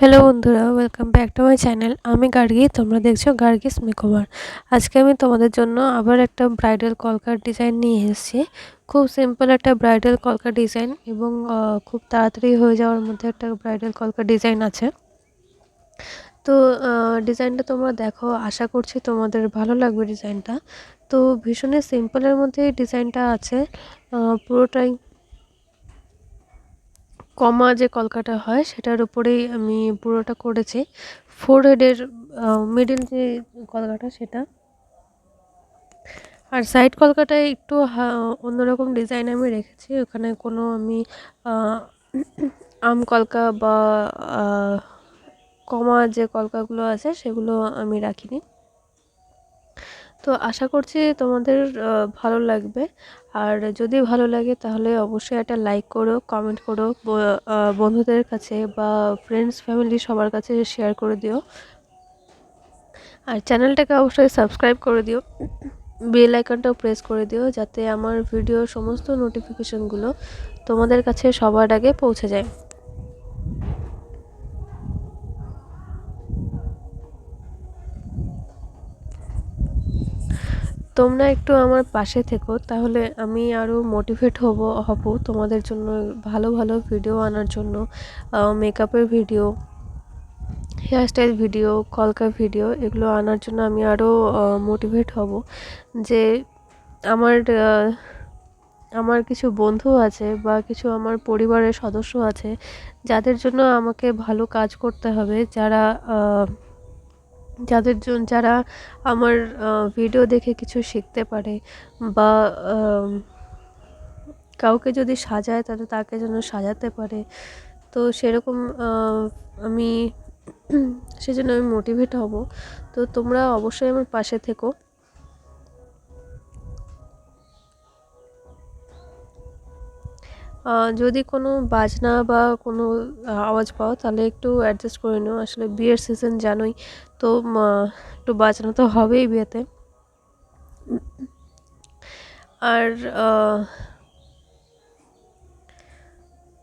Hello বন্ধুরা, welcome back to my channel. আমি গার্গী, তোমরা দেখছো গার্গিস মেকওভার। আজকে আমি তোমাদের জন্য আবার একটা ব্রাইডাল কলকার ডিজাইন নিয়ে এসেছি। খুব সিম্পল একটা ব্রাইডাল কলকা ডিজাইন এবং খুব তাড়াতাড়ি হয়ে যাওয়ার মধ্যে একটা ব্রাইডাল কলকা ডিজাইন আছে। তো ডিজাইনটা তোমরা দেখো, আশা করছি তোমাদের ভালো লাগবে ডিজাইনটা। তো ভীষণই সিম্পলের মধ্যে এই ডিজাইনটা আছে। পুরোটাই কমা যে কলকাটা হয় সেটার উপরেই আমি পুরোটা করেছি। ফোরহেডের মিডিল যে কলকাটা সেটা, আর সাইড কলকাটায় একটু অন্যরকম ডিজাইন আমি রেখেছি। ওখানে কোনো আমি আম কলকা বা কমা যে কলকাগুলো আছে সেগুলো আমি রাখিনি। তো আশা করছি তোমাদের ভালো লাগবে। আর যদি ভালো লাগে তাহলে অবশ্যই একটা লাইক করো, কমেন্ট করো, বন্ধুদের কাছে বা ফ্রেন্ডস ফ্যামিলি সবার কাছে শেয়ার করে দিও। আর চ্যানেলটাকে অবশ্যই সাবস্ক্রাইব করে দিও, বেল আইকনটাও প্রেস করে দিও, যাতে আমার ভিডিওর সমস্ত নোটিফিকেশনগুলো তোমাদের কাছে সবার আগে পৌঁছে যায়। তোমরা একটু আমার পাশে থেকো, তাহলে আমি আরও মোটিভেট হব তোমাদের জন্য ভালো ভালো ভিডিও আনার জন্য। মেকআপের ভিডিও, হেয়ারস্টাইল ভিডিও, কলকা ভিডিও এগুলো আনার জন্য আমি আরও মোটিভেট হব। যে আমার আমার কিছু বন্ধু আছে বা কিছু আমার পরিবারের সদস্য আছে যাদের জন্য আমাকে ভালো কাজ করতে হবে, যারা আমার ভিডিও দেখে কিছু শিখতে পারে বা কাউকে যদি সাজায় তাহলে তাকে যেন সাজাতে পারে। তো সেরকম আমি সেজন্য আমি মোটিভেট হব। তো তোমরা অবশ্যই আমার পাশে থেকো। যদি কোনো বাজনা বা কোনো আওয়াজ পাও তাহলে একটু অ্যাডজাস্ট করে নিও। আসলে বিয়ের সিজন জানোই, তো একটু বাজনা তো হবেই বিয়েতে। আর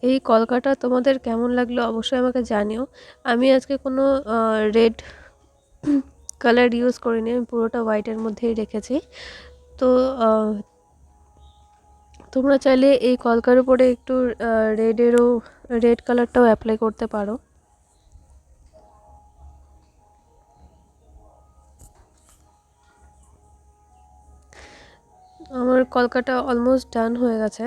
এই কলকাটা তোমাদের কেমন লাগলো অবশ্যই আমাকে জানিও। আমি আজকে কোনো রেড কালার ইউজ করিনি, আমি পুরোটা হোয়াইটের মধ্যেই রেখেছি। তো তোমরা চাইলে এই কলকার উপরে একটু রেড কালারটাও অ্যাপ্লাই করতে পারো। আমার কলকাটা অলমোস্ট ডান হয়ে গেছে।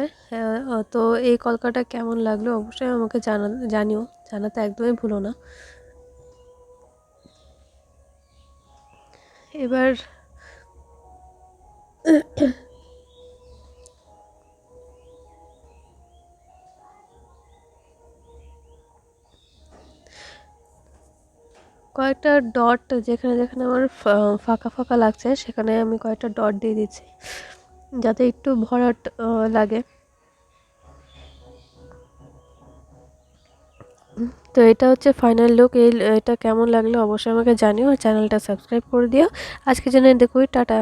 তো এই কলকাটা কেমন লাগলো অবশ্যই আমাকে জানিও, জানাতে একদমই ভুলো না। এবার কয়েকটা ডট যেখানে যেখানে আমার ফাঁকা ফাঁকা লাগছে সেখানে আমি কয়েকটা ডট দিয়ে দিচ্ছি, যাতে একটু ভরাট লাগে। তো এটা হচ্ছে ফাইনাল লুক। এটা কেমন লাগলো অবশ্যই আমাকে জানিও, আর চ্যানেলটা সাবস্ক্রাইব করে দিও। আজকের জন্য দেখুই, টাটা।